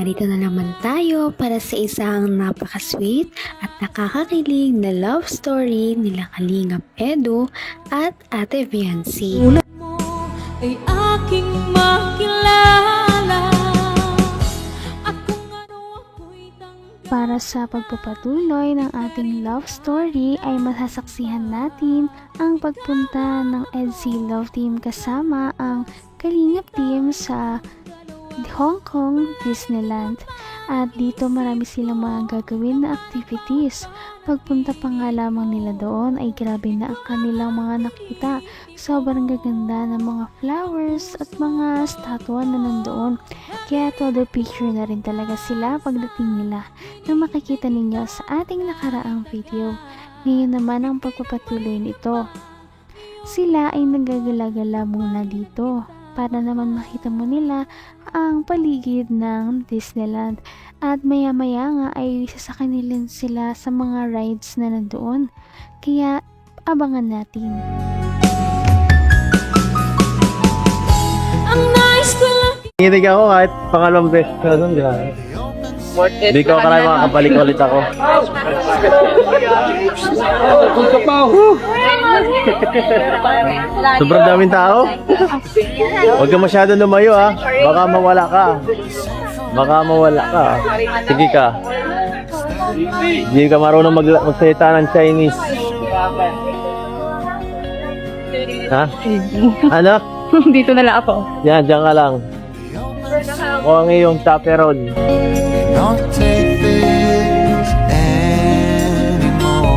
narito na naman tayo para sa isang napaka-sweet at nakakakilig na love story nila Kalingap Edu at Ate Viancy. Mo ay aking makilala at kung ano ako'y Para sa pagpapatuloy ng ating love story ay masasaksihan natin ang pagpunta ng EDC Love Team kasama ang Kalingap Team sa Hong Kong Disneyland. At dito marami silang mga gagawin na activities. Pagpunta pa nga lamang nila doon ay grabe na ang kanilang mga nakita. Sobrang gaganda ng mga flowers at mga statwa na nandoon. Kaya todo picture na rin talaga sila pagdating nila na makikita ninyo sa ating nakaraang video. Ngayon naman ang pagpapatuloy nito. Sila ay nagagala-gala muna dito para naman makita mo nila ang paligid ng Disneyland. At maya-maya nga ay sasakay nila sila sa mga rides na nandoon. Kaya abangan natin. ang nice ko lang. Nginig ako kahit pangalawang beses na doon, di ba? Hindi ko akala makakabalik ulit ako. Sobrang daming tao. Huwag ka masyado lumayo ha. Baka mawala ka. Baka mawala ka. Sige ka. Hindi ka marunong magsalita ng Chinese. Ha? Anak? Dito na lang ako. Yan, dyan ka lang. Ako ang iyong chaperon. Don't take this anymore.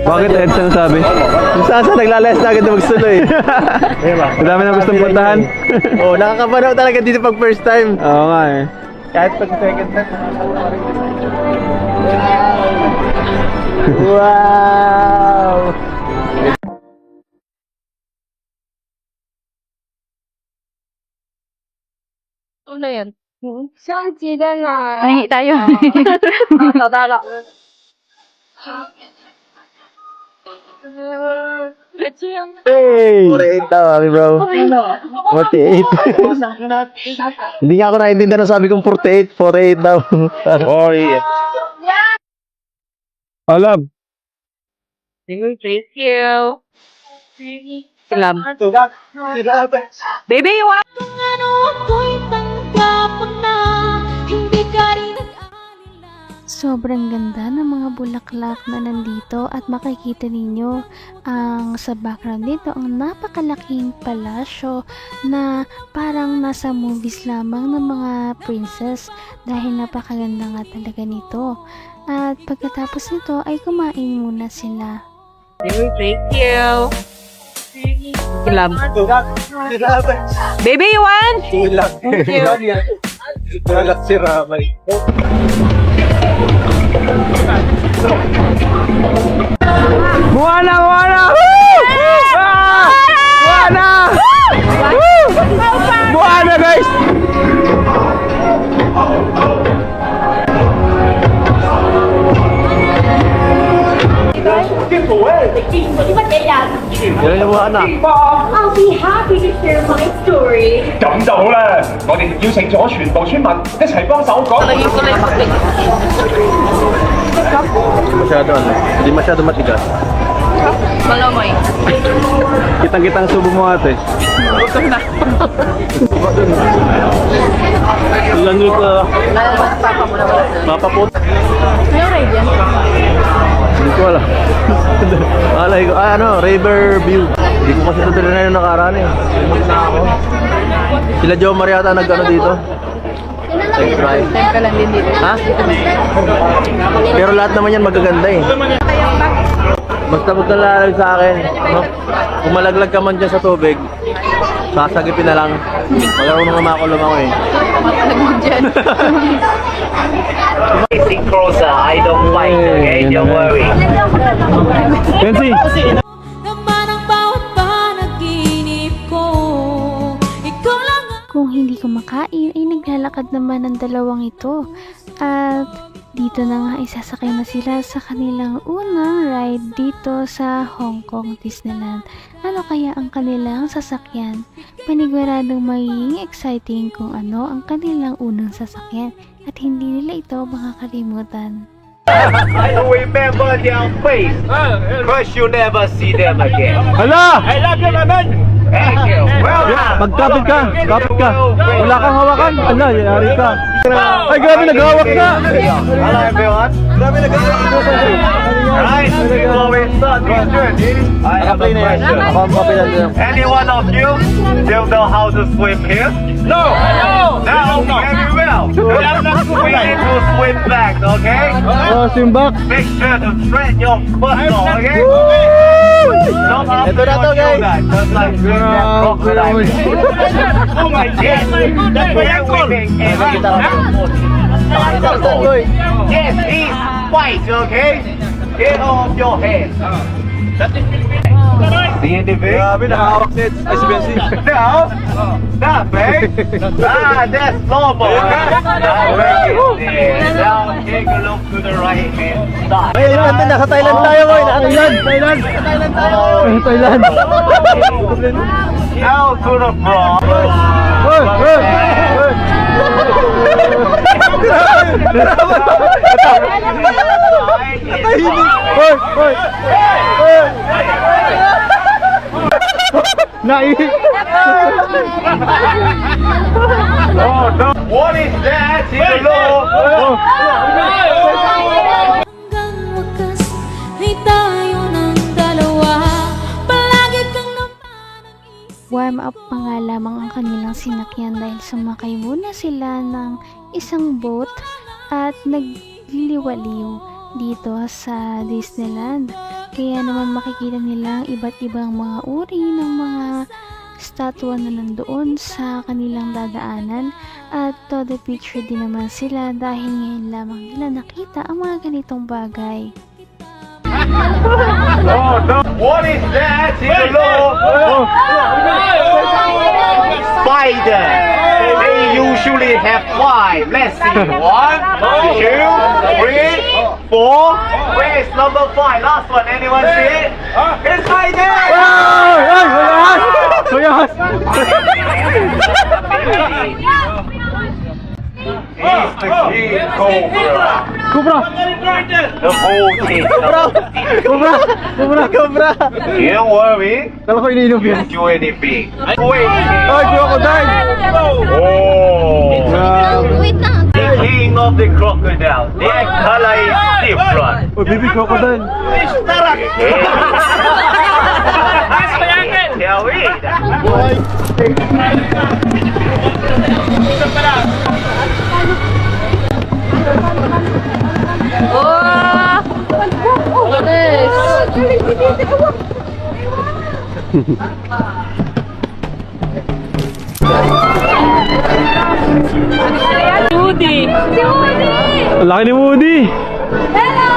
Bakit Edson sabi? Kung saan naglalayas na agad na magsuloy. Ang dami na gustong puntahan. Oo, nakakapanaw talaga dito pag first time. Oo nga eh. Kahit pag second time. Wow! Ano yan? Ay, tayo. Hey! 48 daw, kami bro. 48. Hindi nga ako naiintindihan na sabi kong 48. 48 daw. Oh, yeah. Alam. Thank you. Salam. Baby, you want? Kung ano ako'y tanggap na hindi ka rin nag-alala. Sobrang ganda ng mga bulaklak na nandito at makikita ninyo ang sa background dito ang napakalaking palasyo na parang nasa movies lamang ng mga princess dahil napakaganda nga talaga nito. At pagkatapos nito ay kumain muna sila. Thank you. Salam. Baby, you want? Thank you. Tulak si Ramay. Buwana! Buwana! Buwana! Buwana, guys! Yan na buwana. I'll be happy to share my story. 咁就好啦！我哋邀請咗全部村民一齊幫手講。 Masyado ano? Hindi masyado matigas. Malamoy. Kitang-kitang subo mo ate. Gutom na. Ilan yung papapot? May ride yan? Hindi ko alam. Alay ko, River View. Hindi ko kasi ito na yung nakaraan eh. Sila Joe Maria ata nag-ano dito. Nag-drive. Time ka lang din dito. Ha? Pero lahat naman yan magaganda eh. Basta huwag kang lalalag sa akin. No? Kung malaglag ka man dyan sa tubig, sasagipin na lang. Magkaroon ng makulong ako eh. Dyan. Sing closer, I don't fight, okay? Don't worry. Kenzie! Naman ang bawat panaginip ko. Ikaw lang ang Kung hindi kumakain ay naglalakad naman ang dalawang ito. At Dito na nga isasakay na sila sa kanilang unang ride dito sa Hong Kong Disneyland. Ano kaya ang kanilang sasakyan? Paniguradong magiging exciting kung ano ang kanilang unang sasakyan at hindi nila ito makakalimutan. I remember their face, but you never see them again. Hala! I love you, my man. Thank you. Well done. Magkapit ka! Kapit ka! Wala kang hawakan! Ala, yari ka! Ay, grabe, naghawak na! Hello, everyone. Grabe, naghawak na! Right, we go inside this journey. I have a question. Ako ang kapilan dyan. Any one of you still know how to swim here? No! No! No, very well. We need to swim back, okay? Oh, simbak! Make sure to straighten your muscle, okay? Don't ask Ito na to, me to do guys. that, just like doing that crocodile. Oh my God! That's what I'm calling. Yes, he's fight, okay? Get off your head. See anything? Grabe, nakahawak net. Ay, si Benzi. No, not big. That's normal. Now take a look to the right hand side. Ay, natin, nasa Thailand tayo, boy. Thailand! Thailand! Thailand! Now to the front. Hoy! Hoy! Hoy! Hoy! Hoy! Hoy! Nai! Oh, no. What is that? Hello. Hanggang wakas ay tayo ng dalawa. Palagi kang naman ang isip. Warm up pa nga lamang ang kanilang sinakyan dahil sumakay muna sila ng isang boat at nagliliwaliw dito sa Disneyland. Kaya naman makikita nila ang iba't ibang mga uri ng mga statwa na nandoon sa kanilang dadaanan at todo picture din naman sila dahil ngayon lamang nila nakita ang mga ganitong bagay. Oh, no. What is that? Hello. Spider. They usually have 5. Let's see. 1, 2, 3, 4. Where is number 5? Last one. Anyone see it? It's right there. Ay! Ay! Mayahas! He's the king cobra. Cobra! The whole team. Cobra! Cobra! Cobra! Don't worry. Kala ko iniinom yan. Do anything. Wait. Ay, crocodile! Oh. Wait lang. The king of the crocodile. Their color is different. Oh, baby crocodile! Shall we? Woody! Si Woody! Ang laki ni Woody! Hello!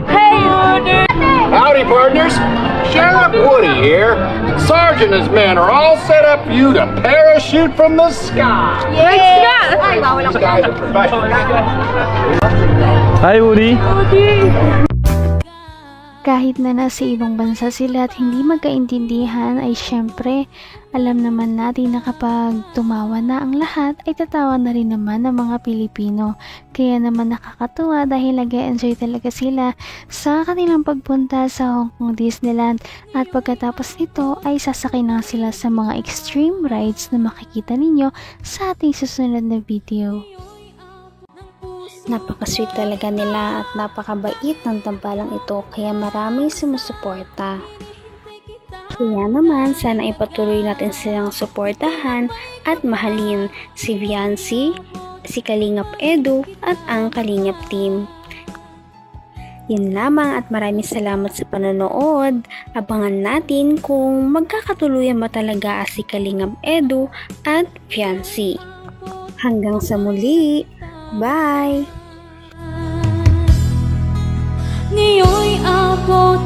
Hey, Woody! Howdy, partners. Sheriff Woody here. Sergeant and his men are all set up for you to parachute from the sky. Yes! Ay, bawal These ako. guys are professionals. Hi, Woody! Kahit na nasa ibang bansa sila at hindi magkaintindihan ay syempre alam naman natin na kapag tumawa na ang lahat ay tatawa na rin naman ng mga Pilipino. Kaya naman nakakatuwa dahil nag-enjoy talaga sila sa kanilang pagpunta sa Hong Kong Disneyland at pagkatapos nito ay sasakay na sila sa mga extreme rides na makikita ninyo sa ating susunod na video. Napaka-sweet talaga nila at napakabait ng tambalang ito kaya maraming sumusuporta. Kaya naman sana ipatuloy natin silang suportahan at mahalin si Viancy, si Kalingap Edu at ang Kalingap Team. Yun lamang at maraming salamat sa panonood. Abangan natin kung magkakatuluyan ba talaga si Kalingap Edu at Viancy. Hanggang sa muli! Bye! Ngayon'y abot